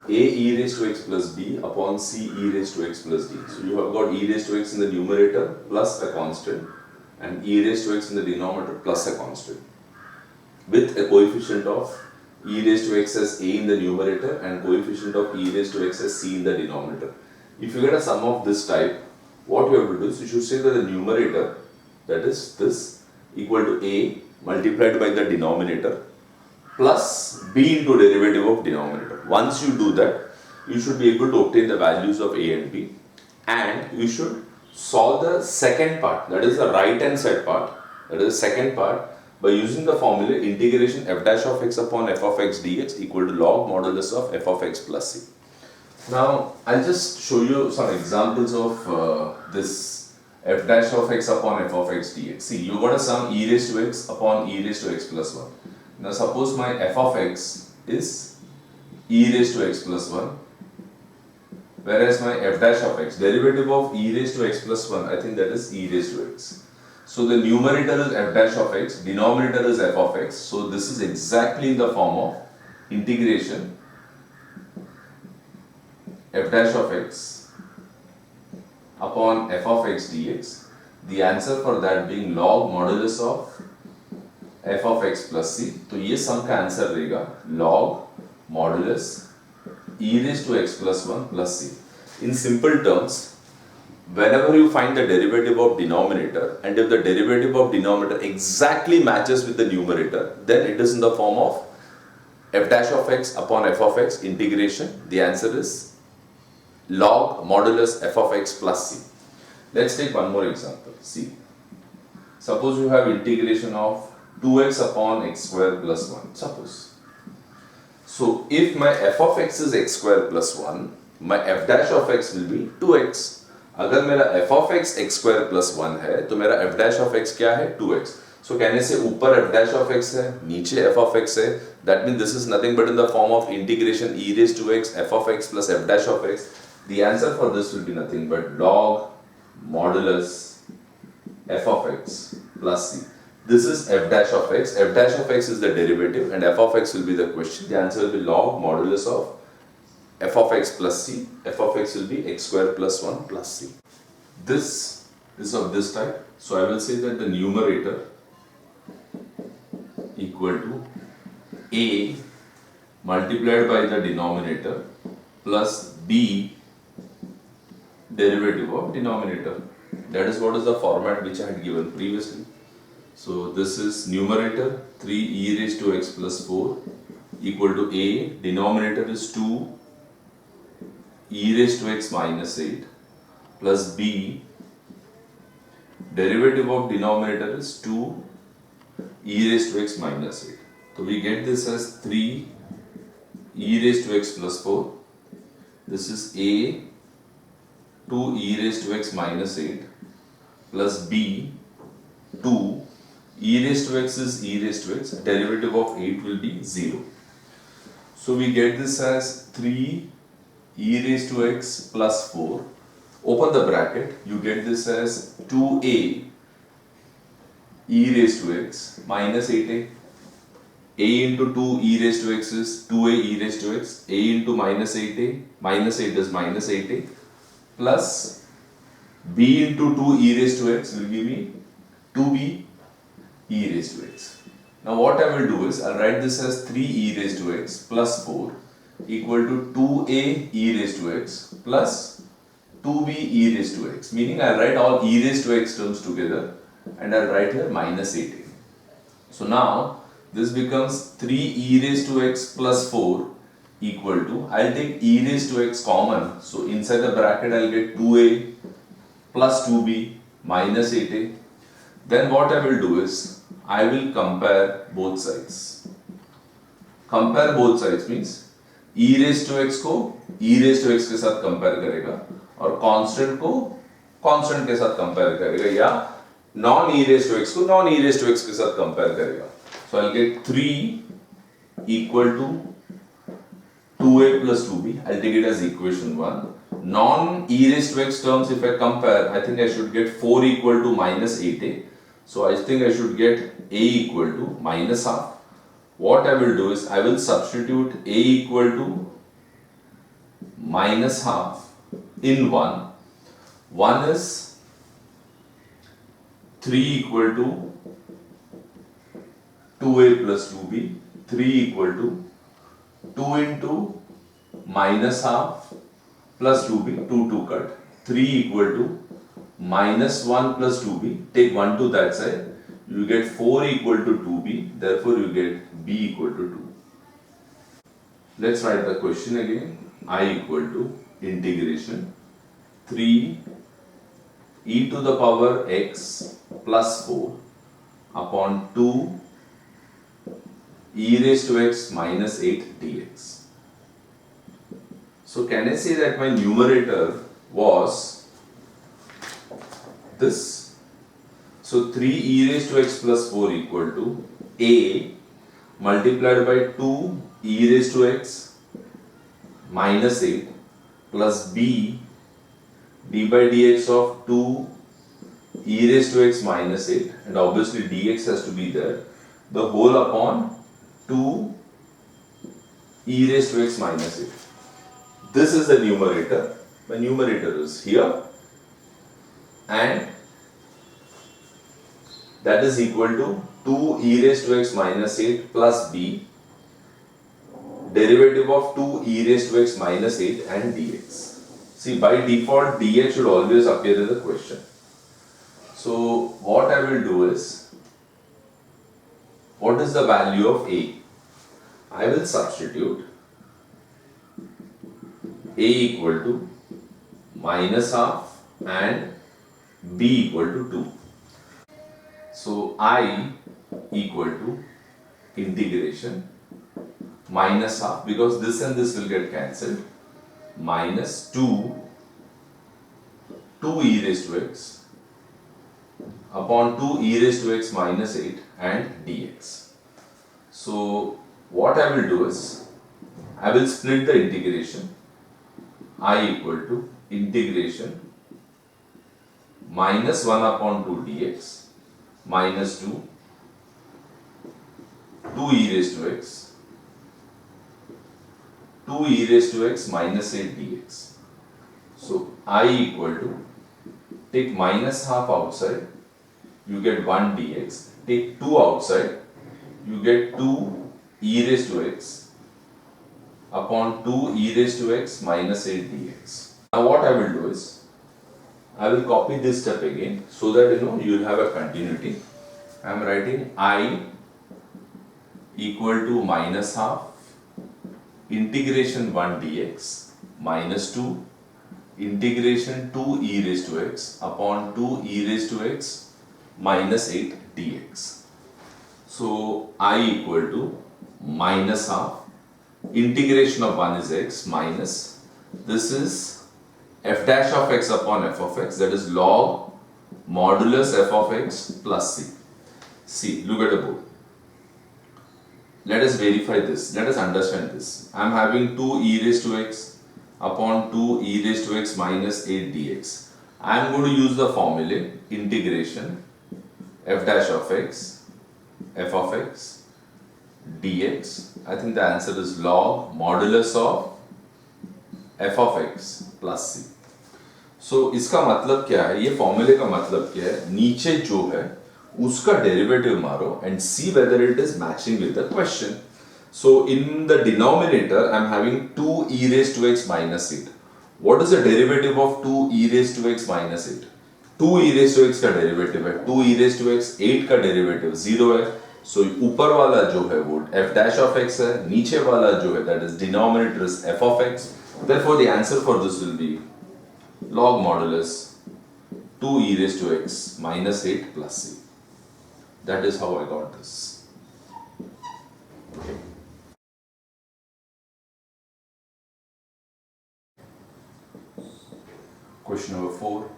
a e raised to x plus b upon c e raised to x plus d. So you have got e raised to x in the numerator plus a constant and e raised to x in the denominator plus a constant with a coefficient of e raised to x as a in the numerator and coefficient of e raised to x as c in the denominator. If you get a sum of this type, what you have to do is you should say that the numerator, that is this, equal to a multiplied by the denominator plus b into derivative of denominator. Once you do that, you should be able to obtain the values of a and b, and you should solve the second part, that is the right hand side part, that is the second part, by using the formula integration f dash of x upon f of x dx equal to log modulus of f of x plus c. Now, I'll just show you some examples of this f dash of x upon f of x dx. See, you got a sum e raised to x upon e raised to x plus 1. Now, suppose my f of x is e raised to x plus 1, whereas my f dash of x, derivative of e raised to x plus 1, I think that is e raised to x. So, the numerator is f dash of x, denominator is f of x. So, this is exactly in the form of integration f dash of x upon f of x dx. The answer for that being log modulus of f of x plus c. तो ये सम का answer रहेगा log modulus e raised to x plus 1 plus c. In simple terms, whenever you find the derivative of denominator and if the derivative of denominator exactly matches with the numerator, then it is in the form of f dash of x upon f of x integration. The answer is log modulus f of x plus c. Let's take one more example. See, suppose you have integration of 2x upon x square plus 1. Suppose. So, if my f of x is x square plus 1, my f dash of x will be 2x. अगर मेरा f of x x square plus 1 है, तो मेरा f dash of x क्या है? 2x. So, कहने से ऊपर f dash of x है, नीचे f of x है. That means this is nothing but in the form of integration e raised to x f of x plus f dash of x. The answer for this will be nothing but log modulus f of x plus c. This is f dash of x. F dash of x is the derivative and f of x will be the question. The answer will be log modulus of f of x plus c. F of x will be x square plus 1 plus c. This is of this type. So I will say that the numerator equal to a multiplied by the denominator plus b derivative of denominator. That is what is the format which I had given previously. So this is numerator 3 e raised to x plus 4 equal to a, denominator is 2 e raised to x minus 8 plus b, derivative of denominator is 2 e raised to x minus 8. So we get this as 3 e raised to x plus 4. This is a 2 e raised to x minus 8 plus b 2 e raised to x is e raised to x, derivative of 8 will be 0. So we get this as 3 e raised to x plus 4, open the bracket, you get this as 2a e raised to x minus 8a. A into 2 e raised to x is 2a e raised to x, a into minus 8a, minus 8 is minus 8a, plus b into 2 e raised to x will give me 2b e raised to x. Now what I will do is, I will write this as 3 e raised to x plus 4 equal to 2a e raised to x plus 2b e raised to x. Meaning I will write all e raised to x terms together and I will write here minus 8a. So now this becomes 3 e raised to x plus 4 equal to, I will take e raised to x common. So inside the bracket I will get 2a plus 2b minus 8a. Then what I will do is, I will compare both sides. Compare both sides means e raised to x को e raised to x के साथ compare करेगा और constant को constant के साथ compare करेगा या non e raised to x को non e raised to x के साथ compare करेगा. So I'll get 3 equal to 2a plus 2b. I'll take it as equation 1. Non e raised to x terms, if I compare, I think I should get 4 equal to minus 8a. So I think I should get a equal to minus half. What I will do is, I will substitute a equal to minus half in 1. 1 is 3 equal to 2a plus 2b. 3 equal to 2 into minus half plus 2b, 2 cut. 3 equal to minus 1 plus 2b. Take 1 to that side. You get 4 equal to 2b. Therefore, you get b equal to 2. Let's write the question again. I equal to integration 3 e to the power x plus 4 upon 2 e raised to x minus 8 dx. So can I say that my numerator was this? So 3 e raised to x plus 4 equal to a multiplied by 2 e raised to x minus 8 plus b d by dx of 2 e raised to x minus 8, and obviously dx has to be there, the whole upon 2 e raised to x minus 8. This is the numerator. My numerator is here, and that is equal to 2 e raised to x minus 8 plus b, derivative of 2 e raised to x minus 8 and dx. See, by default dx should always appear in the question. So what I will do is, what is the value of a? I will substitute a equal to minus half and b equal to 2. So I equal to integration minus half, because this and this will get cancelled, minus 2 e raised to x upon 2 e raised to x minus 8 and dx. So what I will do is, I will split the integration. I equal to integration minus 1 upon 2 dx minus 2 e raised to x 2 e raised to x minus 8 dx. So I equal to, take minus half outside, you get 1 dx, take 2 outside, you get 2 e raised to x upon 2 e raised to x minus 8 dx. Now what I will do is, I will copy this step again so that you will have a continuity. I am writing I equal to minus half integration 1 dx minus 2 integration 2 e raised to x upon 2 e raised to x minus 8 dx. So I equal to minus half integration of 1 is x minus, this is f dash of x upon f of x, that is log modulus f of x plus c. See, look at the board. Let us verify this. Let us understand this. I am having 2 e raised to x upon 2 e raised to x minus 8 dx. I am going to use the formula integration f dash of x f of x dx. I think the answer is log modulus of f of x plus c. So इसका मतलब क्या है, ये फॉर्मूले का मतलब क्या है, नीचे जो है उसका डेरिवेटिव मारो and see whether it is matching with the question. So in the denominator I am having 2 e raised to x minus 8. What is the derivative of 2 e raised to x minus 8? 2 e raised to x का derivative है, 2 e raised to x 8 का derivative 0 है. So ऊपर वाला जो है वो f dash of x है, नीचे वाला जो है that is denominator is f of x. Therefore the answer for this will be log modulus 2 e raised to x minus 8 plus c. That is how I got this. Okay. Question number 4.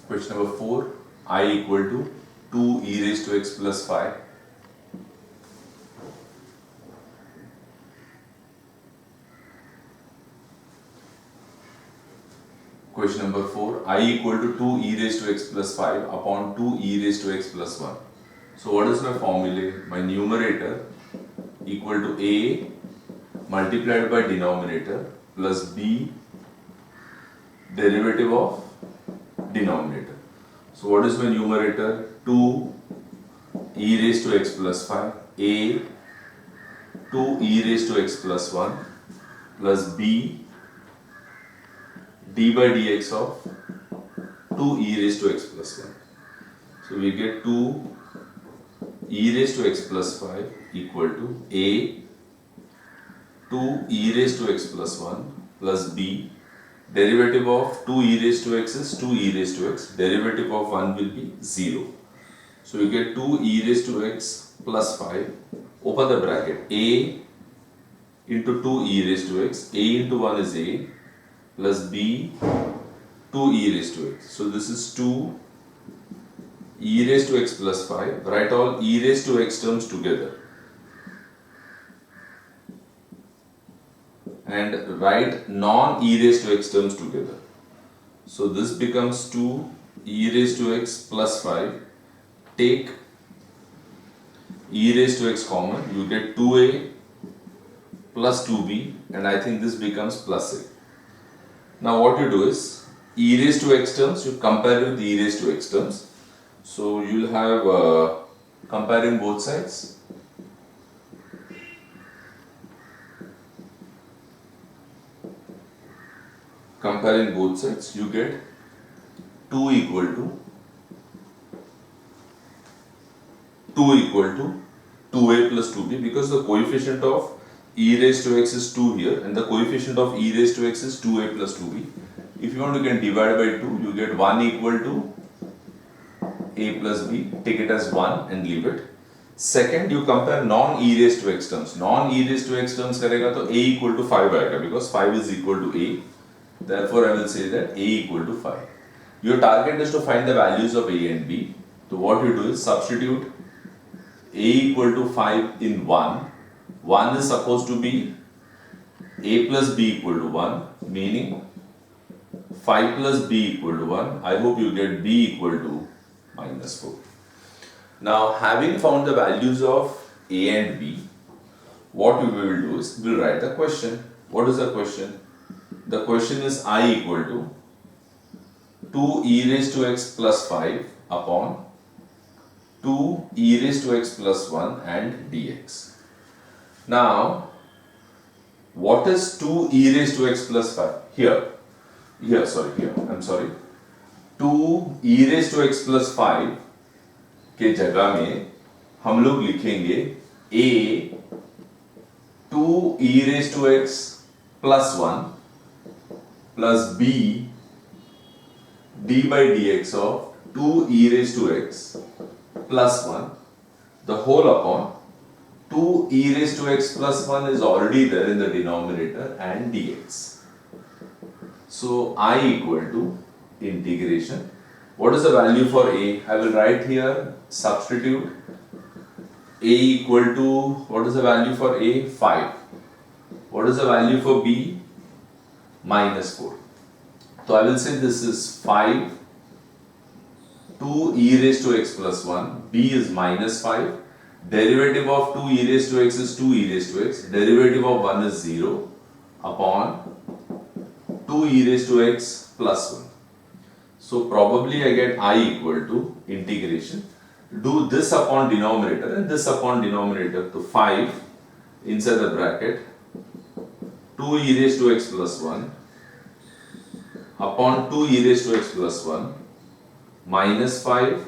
Question number 4, I equal to 2 e raised to x plus 5 Question number 4, I equal to 2 e raised to x plus 5 upon 2 e raised to x plus 1. So what is my formula? My numerator equal to a multiplied by denominator plus b derivative of denominator. So what is my numerator? 2 e raised to x plus 5, a 2 e raised to x plus 1 plus b d by dx of 2 e raised to x plus 1. So we get 2 e raised to x plus 5 equal to a 2 e raised to x plus 1 plus b derivative of 2 e raised to x is 2 e raised to x, derivative of 1 will be 0. So you get 2 e raised to x plus 5, open the bracket, a into 2 e raised to x, a into 1 is a plus b 2 e raised to x. So this is 2 e raised to x plus 5, write all e raised to x terms together and write non e raised to x terms together. So this becomes 2 e raised to x plus 5, take e raised to x common, you get 2a plus 2b, and I think this becomes plus a. Now what you do is, e raised to x terms, you compare with e raised to x terms. So you'll have comparing both sides. Comparing both sides, you get 2 equal to 2a plus 2b, because the coefficient of e raised to x is 2 here and the coefficient of e raised to x is 2a plus 2b. If you want, you can divide by 2, you get 1 equal to a plus b, take it as 1 and leave it. Second, you compare non e raised to x terms. Non e raised to x terms करेगा तो a equal to 5 आएगा, because 5 is equal to a. Therefore, I will say that a equal to 5. Your target is to find the values of a and b. So what you do is substitute a equal to 5 in 1. 1 is supposed to be a plus b equal to 1, meaning 5 plus b equal to 1. I hope you get b equal to minus 4. Now, having found the values of a and b, what we will do is we will write the question. What is the question? The question is I equal to 2 e raised to x plus 5 upon 2 e raised to x plus 1 and dx. Now, what is 2 e raised to x plus 5? Here, I'm sorry. 2 e raised to x plus 5 के जगह में हम लोग लिखेंगे a 2 e raised to x plus 1 plus b d by dx of 2 e raised to x plus 1, the whole upon 2 e raised to x plus 1 is already there in the denominator and dx. So I equal to integration. What is the value for a? I will write here, substitute a equal to, what is the value for a? 5. What is the value for b? Minus 4. So I will say this is 5, 2 e raised to x plus 1, b is minus 5, derivative of 2 e raised to x is 2 e raised to x, derivative of 1 is 0 upon 2 e raised to x plus 1. So probably I get I equal to integration, do this upon denominator and this upon denominator, to 5 inside the bracket 2 e raised to x plus 1 upon 2 e raised to x plus 1 minus 5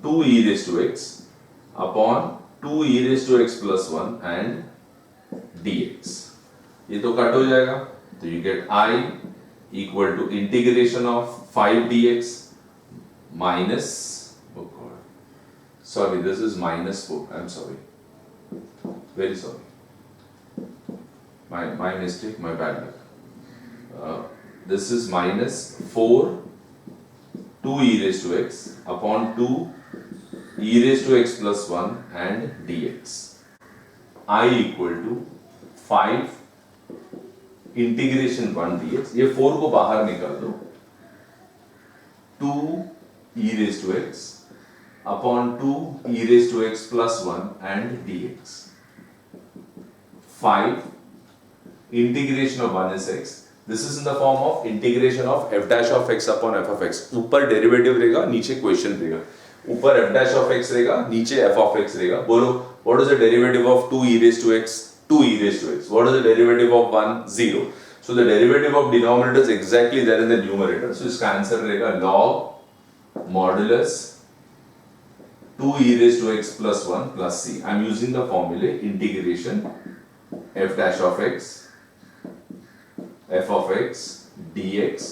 2 e raised to x upon 2 e raised to x plus 1 and dx. ये तो cut हो जाएगा, तो you get I equal to integration of 5 dx minus, oh god, sorry, this is minus 4, I'm sorry, very sorry. My mistake, my bad luck. This is minus 4 2 e raised to x upon 2 e raised to x plus 1 and dx. I equal to 5 integration 1 dx. ये 4 को बाहर निकाल दो, 2 e raised to x upon 2 e raised to x plus 1 and dx. 5 integration of 1 is x. This is in the form of integration of f dash of x upon f of x. ऊपर derivative रहेगा, नीचे question रहेगा. ऊपर f dash of x रहेगा, नीचे f of x रहेगा. बोलो, what is the derivative of 2 e raised to x? 2 e raised to x. What is the derivative of 1? 0. So the derivative of denominator is exactly there in the numerator. So इसका answer रहेगा log modulus 2 e raised to x plus 1 plus c. I am using the formula integration f dash of x f of x dx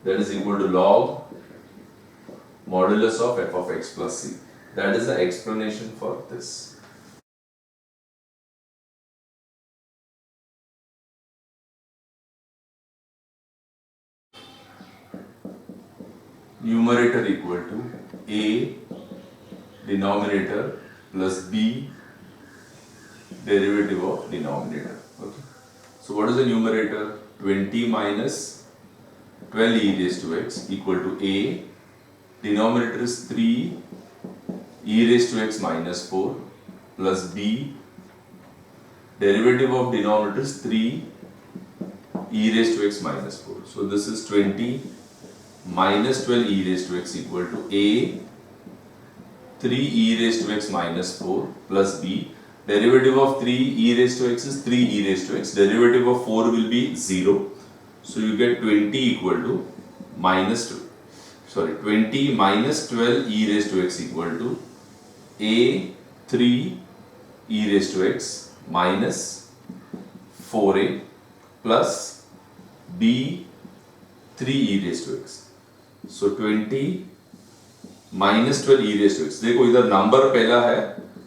that is equal to log modulus of f of x plus c. That is the explanation for this. Numerator equal to a denominator plus b derivative of denominator. Okay. So what is the numerator? 20 minus 12 e raised to x equal to a. Denominator is 3 e raised to x minus 4 plus b. Derivative of denominator is 3 e raised to x minus 4. So this is 20 minus 12 e raised to x equal to a 3 e raised to x minus 4 plus b. Derivative of 3 e raised to x is 3 e raised to x. Derivative of 4 will be 0. So you get 20 equal to minus 2. Sorry, 20 minus 12 e raised to x equal to a 3 e raised to x minus 4a plus b 3 e raised to x. So 20 minus 12 e raised to x. देखो इधर number पहला है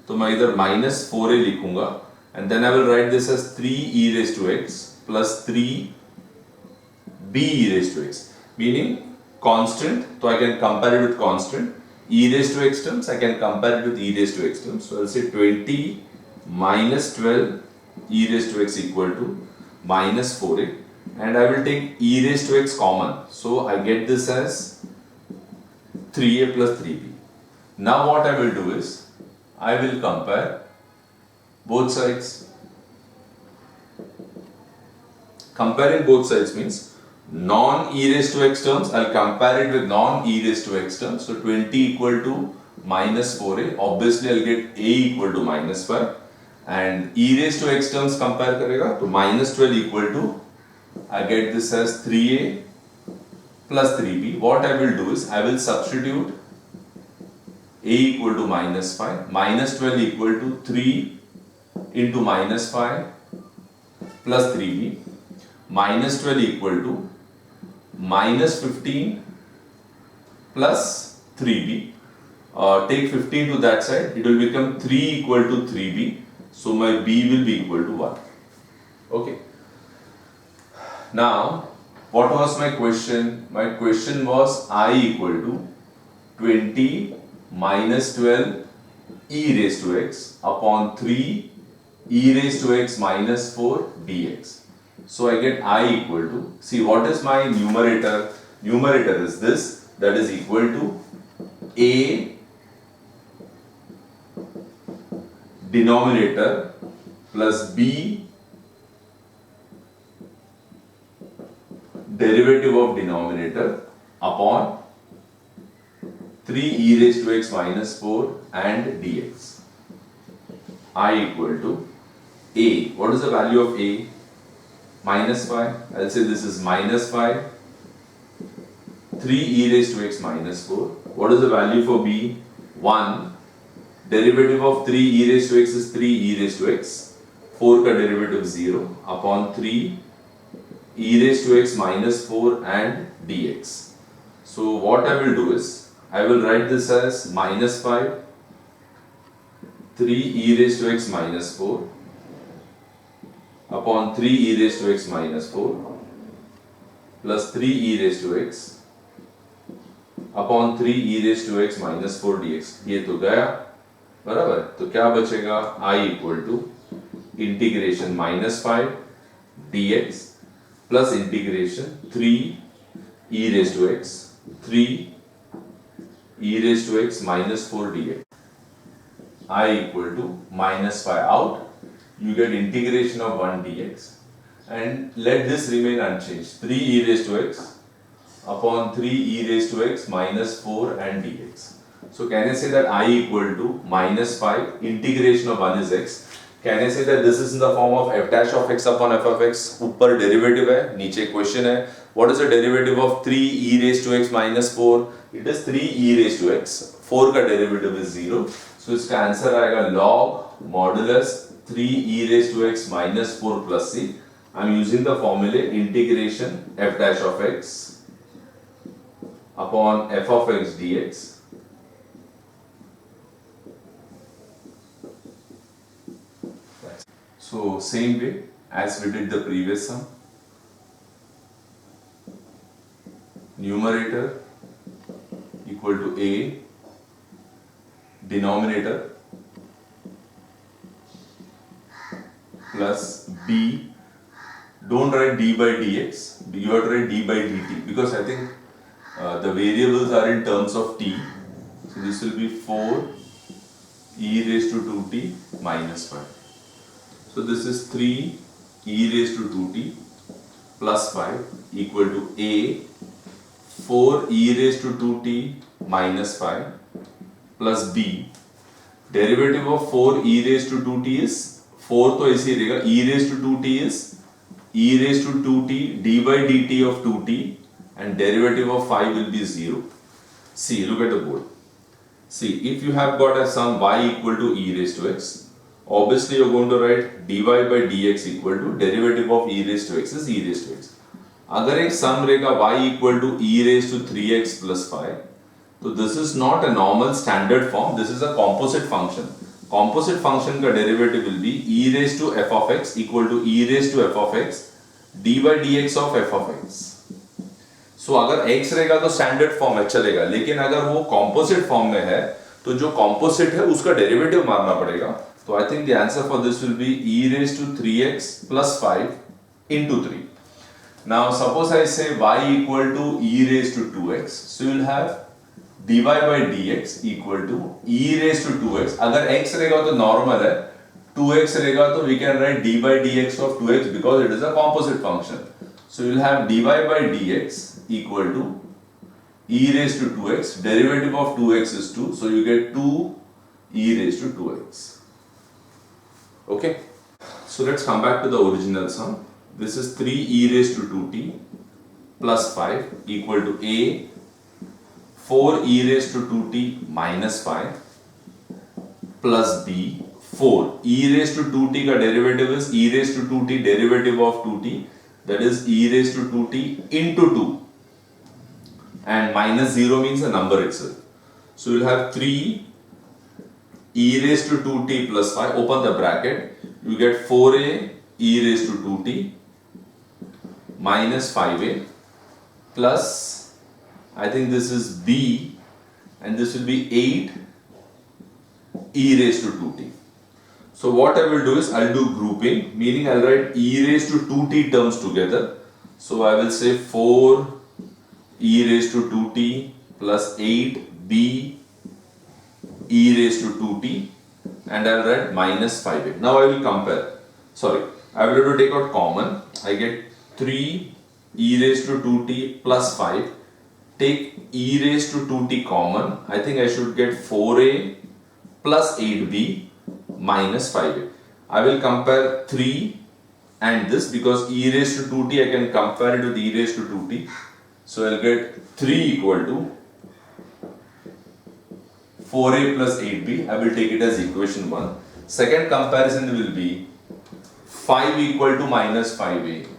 तो मैं इधर minus 4a लिखूंगा and then I will write this as 3 e raised to x plus 3 b e raised to x, meaning constant, so I can compare it with constant. E raised to x terms I can compare it with e raised to x terms. So I'll say 20 minus 12 e raised to x equal to minus 4a and I will take e raised to x common, so I get this as 3a plus 3b. Now what I will do is I will compare both sides. Comparing both sides means non e raised to x terms, I'll compare it with non e raised to x terms. So 20 equal to minus 4a, obviously I'll get a equal to minus 5 and e raised to x terms compare करेगा तो minus 12 equal to, I get this as 3a plus 3b. What I will do is I will substitute a equal to minus 5, minus 12 equal to 3 into minus 5 plus 3b, minus 12 equal to minus 15 plus 3b. Take 15 to that side, it will become 3 equal to 3b, so my b will be equal to 1. Okay. Now, what was my question? My question was I equal to 20 minus 12 e raised to x upon 3 e raised to x minus 4 dx. So I get I equal to, see what is my numerator? Numerator is this, that is equal to a denominator plus b derivative of denominator upon 3 e raised to x minus 4 and dx. I equal to a. What is the value of a? Minus 5. I'll say this is minus 5. 3 e raised to x minus 4. What is the value for b? 1. Derivative of 3 e raised to x is 3 e raised to x. 4 का derivative 0 upon 3 e raised to x minus 4 and dx. So what I will do is I will write this as minus 5 3 e raised to x minus 4 upon 3 e raised to x minus 4 plus 3 e raised to x upon 3 e raised to x minus 4 dx. ये तो गया बराबर, तो क्या बचेगा? I equal to integration minus 5 dx plus integration 3 e raised to x 3 e raised to x minus 4 dx. I equal to minus 5 out. You get integration of 1 dx. And let this remain unchanged. 3 e raised to x upon 3 e raised to x minus 4 and dx. So can I say that I equal to minus 5 integration of 1 is x. Can I say that this is in the form of f dash of x upon f of x? ऊपर derivative है, नीचे question है. What is the derivative of 3 e raised to x minus 4? It is 3 e raised to x. 4 का derivative is 0. So इसका answer आएगा log modulus 3 e raised to x minus 4 plus c. I'm using the formula integration f dash of x upon f of x dx. So same way as we did the previous sum, numerator equal to a, denominator plus b. Don't write d by dx, you have to write d by dt because I think the variables are in terms of t. So this will be 4 e raised to 2t minus 5. So this is 3 e raised to 2t plus 5 equal to a 4 e raised to 2t minus 5 plus b. Derivative of 4 e raised to 2t is 4 तो ऐसे ही रहेगा, e raised to 2t is e raised to 2t d by dt of 2t and derivative of 5 will be 0. See, look at the board. See, if you have got a sum y equal to e raised to x, obviously you're going to write dy by dx equal to derivative of e raised to x is e raised to x. अगर एक sum रहेगा y equal to e raised to 3x plus 5, तो this is not a normal standard form, this is a composite function. Composite function का derivative will be e raised to f of x equal to e raised to f of x d by dx of f of x. So अगर x रहेगा तो standard form में चलेगा, लेकिन अगर वो composite form में है तो जो composite है उसका derivative मारना पड़ेगा. So I think the answer for this will be e raised to 3x plus 5 into 3. Now suppose I say y equal to e raised to 2x. So you will have dy by dx equal to e raised to 2x. अगर x रहेगा तो normal है, 2x रहेगा तो we can write d by dx of 2x because it is a composite function. So you will have dy by dx equal to e raised to 2x. Derivative of 2x is 2, so you get 2 e raised to 2x. Okay, so let's come back to the original sum. This is 3 e raised to 2t plus 5 equal to a 4 e raised to 2t minus 5 plus b 4 e raised to 2t का derivative is e raised to 2t derivative of 2t, that is e raised to 2t into 2, and minus 0 means the number itself. So you'll have 3 e raised to 2t plus 5, open the bracket, you get 4a e raised to 2t minus 5a plus, I think this is b, and this will be 8 e raised to 2t. So what I will do is I'll do grouping, meaning I'll write e raised to 2t terms together. So I will say 4 e raised to 2t plus 8b e raised to 2t, and I'll write minus 5a. Now I will compare. Sorry, I will have to take out common. I get 3 e raised to 2t plus 5. Take e raised to 2t common. I think I should get 4a plus 8b minus 5a. I will compare 3 and this because e raised to 2t I can compare it with e raised to 2t. So I'll get 3 equal to 4a plus 8b. I will take it as equation 1. Second comparison will be 5 equal to minus 5a.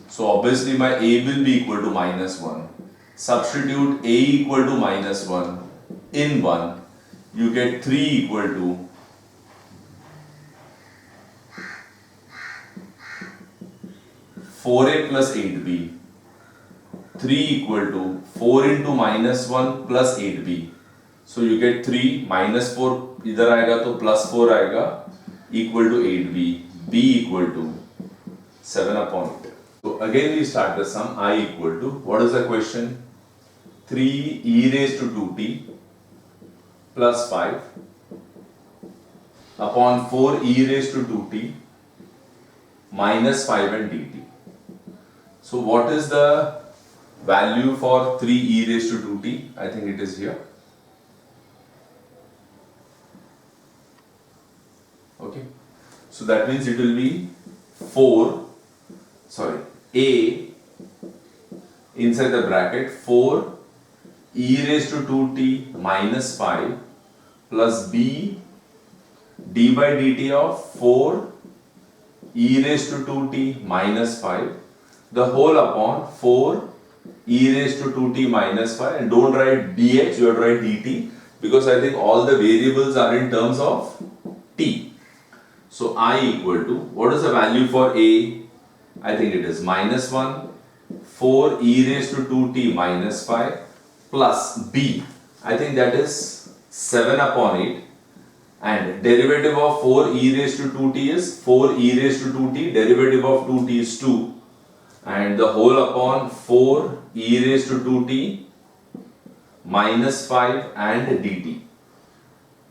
So obviously my a will be equal to minus 1. Substitute a equal to minus 1 in 1. You get 3 equal to 4a plus 8b. 3 equal to 4 into minus 1 plus 8b. So you get 3 minus 4 इधर आएगा तो plus 4 आएगा equal to 8b. b equal to 7 upon 8. So again we start the sum I equal to, what is the question? 3 e raised to 2t plus 5 upon 4 e raised to 2t minus 5 and dt. So what is the value for 3 e raised to 2t? I think it is here. Okay, so that means it will be 4, a inside the bracket 4 e raised to 2t minus 5 plus b d by dt of 4 e raised to 2t minus 5 the whole upon 4 e raised to 2t minus 5, and don't write dx, you have to write dt, because I think all the variables are in terms of t. So I equal to, what is the value for a? I think it is minus 1, 4 e raised to 2t minus 5 plus b, I think that is 7 upon 8, and derivative of 4 e raised to 2t is 4 e raised to 2t, derivative of 2t is 2, and the whole upon 4 e raised to 2t minus 5 and dt.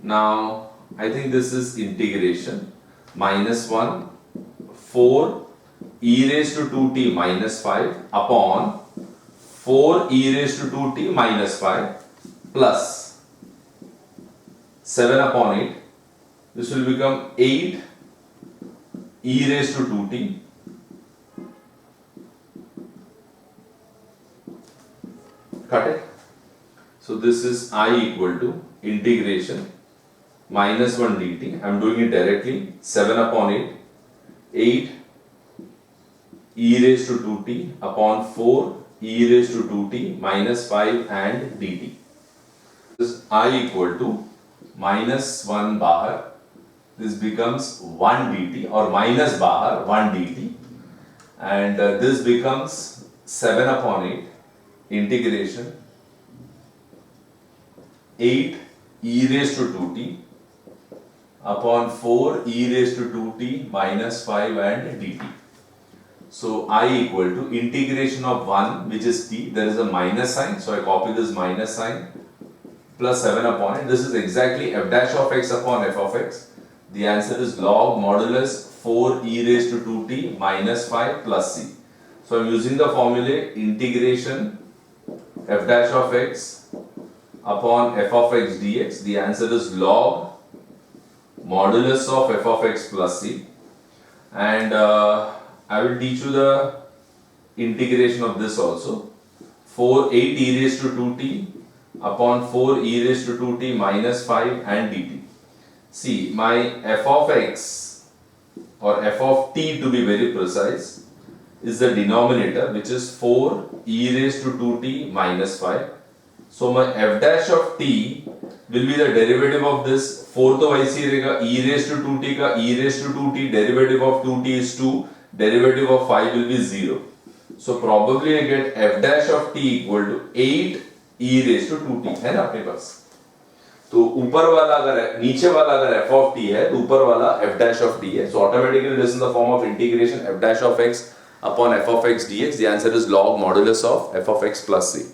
Now I think this is integration, minus 1 4 e raised to 2t minus 5 upon 4 e raised to 2t minus 5 plus 7 upon 8. This will become 8 e raised to 2t cut it. So this is I equal to integration minus 1 dt. I am doing it directly. 7 upon 8, 8 e raised to 2t upon 4 e raised to 2t minus 5 and dt. This is I equal to minus 1 bahar. This becomes 1 dt, or minus bahar 1 dt, and this becomes 7 upon 8 integration 8 e raised to 2t upon 4 e raised to 2t minus 5 and dt. So I equal to integration of 1, which is t, there is a minus sign, so I copy this minus sign, plus 7 upon it. This is exactly f dash of x upon f of x. The answer is log modulus 4 e raised to 2t minus 5 plus c. So I am using the formula integration f dash of x upon f of x dx. The answer is log modulus of f of x plus c, and I will teach you the integration of this also. 8 e raised to 2t upon 4 e raised to 2t minus 5 and dt. See, my f of x, or f of t to be very precise, is the denominator, which is 4 e raised to 2t minus 5. So my f dash of t will be the derivative of this. 4 तो वैसे ही रहेगा, e raised to 2t का e raised to 2t, derivative of 2t is 2, derivative of 5 will be 0. So probably I get f dash of t equal to 8 e raised to 2t, है ना अपने पास? तो ऊपर वाला अगर नीचे वाला अगर f of t है तो ऊपर वाला f dash of t है. So automatically this is the form of integration f dash of x upon f of x dx. The answer is log modulus of f of x plus c.